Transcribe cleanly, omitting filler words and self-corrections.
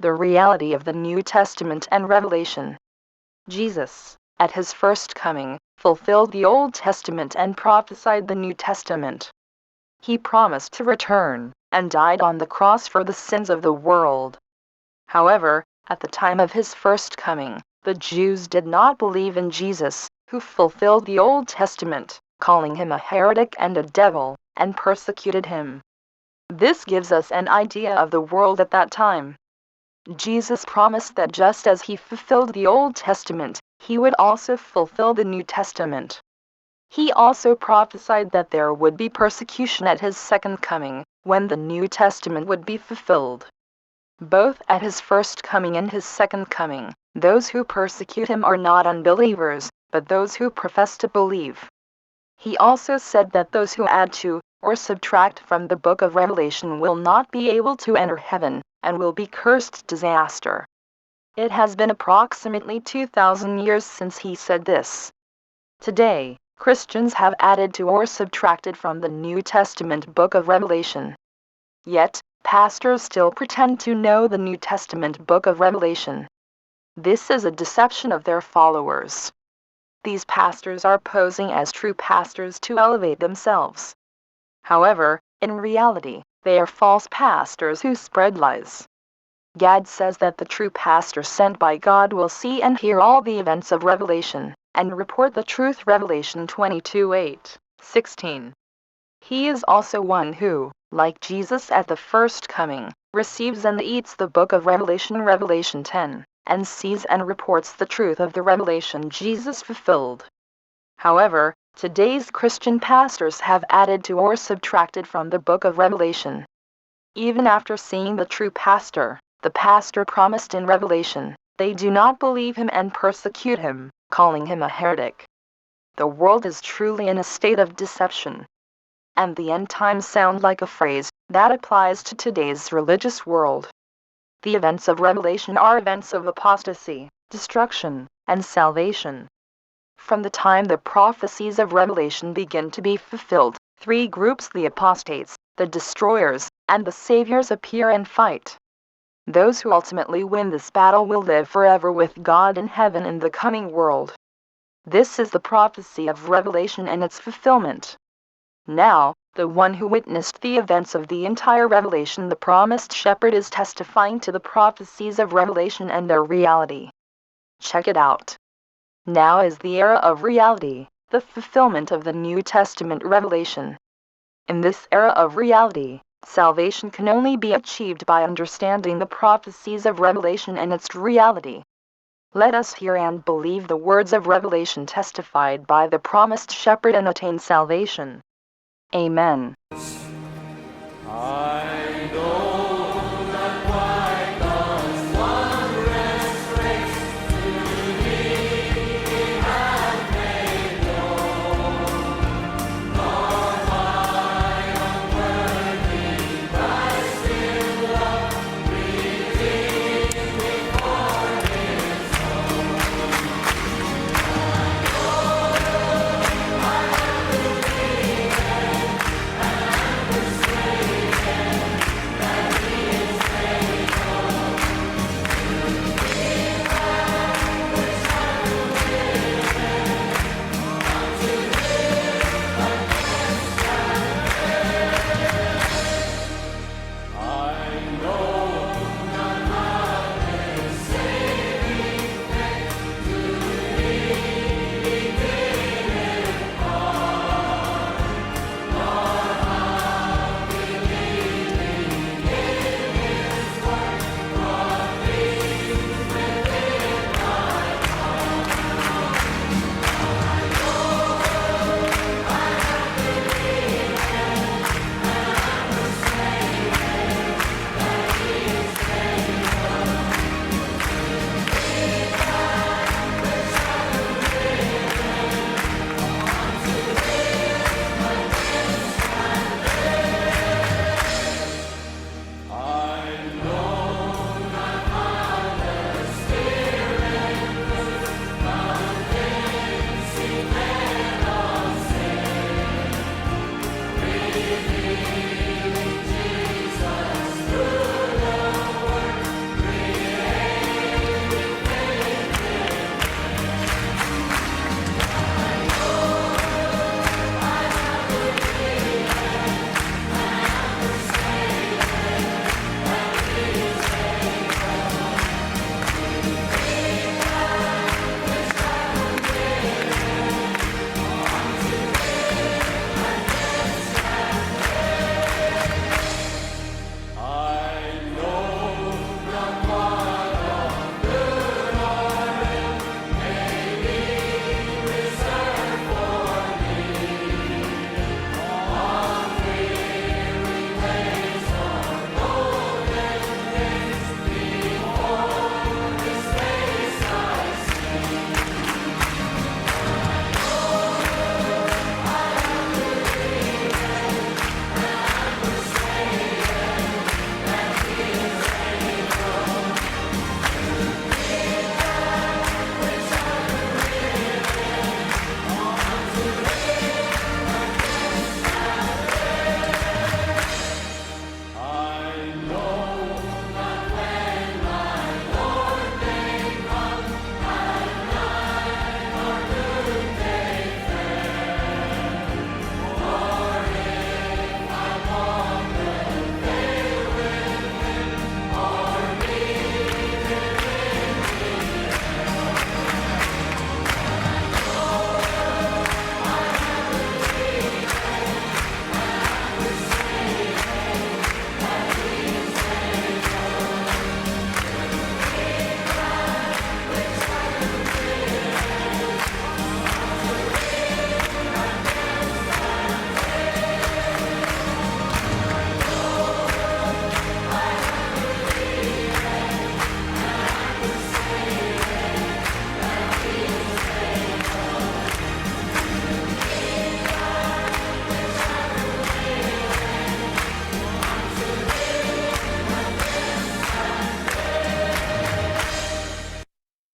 The reality of the New Testament and Revelation. Jesus, at his first coming, fulfilled the Old Testament and prophesied the New Testament. He promised to return, and died on the cross for the sins of the world. However, at the time of his first coming, the Jews did not believe in Jesus, who fulfilled the Old Testament, calling him a heretic and a devil, and persecuted him. This gives us an idea of the world at that time. Jesus promised that just as he fulfilled the Old Testament, he would also fulfill the New Testament. He also prophesied that there would be persecution at his second coming, when the New Testament would be fulfilled. Both at his first coming and his second coming, those who persecute him are not unbelievers, but those who profess to believe. He also said that those who add to, or subtract from the book of Revelation will not be able to enter heaven, and will be cursed disaster. It has been approximately 2,000 years since he said this. Today, Christians have added to or subtracted from the New Testament book of Revelation. Yet, pastors still pretend to know the New Testament book of Revelation. This is a deception of their followers. These pastors are posing as true pastors to elevate themselves. However, in reality, they are false pastors who spread lies. Gad says that the true pastor sent by God will see and hear all the events of Revelation, and report the truth. Revelation 22:8-16. He is also one who, like Jesus at the first coming, receives and eats the book of Revelation, Revelation 10, and sees and reports the truth of the revelation Jesus fulfilled. However, today's Christian pastors have added to or subtracted from the book of Revelation. Even after seeing the true pastor, the pastor promised in Revelation, they do not believe him and persecute him, calling him a heretic. The world is truly in a state of deception. And the end times sound like a phrase that applies to today's religious world. The events of Revelation are events of apostasy, destruction, and salvation. From the time the prophecies of Revelation begin to be fulfilled, three groups, the apostates, the destroyers, and the saviors, appear and fight. Those who ultimately win this battle will live forever with God in heaven in the coming world. This is the prophecy of Revelation and its fulfillment. Now, the one who witnessed the events of the entire Revelation, the promised shepherd, is testifying to the prophecies of Revelation and their reality. Check it out. Now is the era of reality, the fulfillment of the New Testament revelation. In this era of reality, salvation can only be achieved by understanding the prophecies of Revelation and its reality. Let us hear and believe the words of Revelation testified by the promised shepherd and attain salvation. Amen.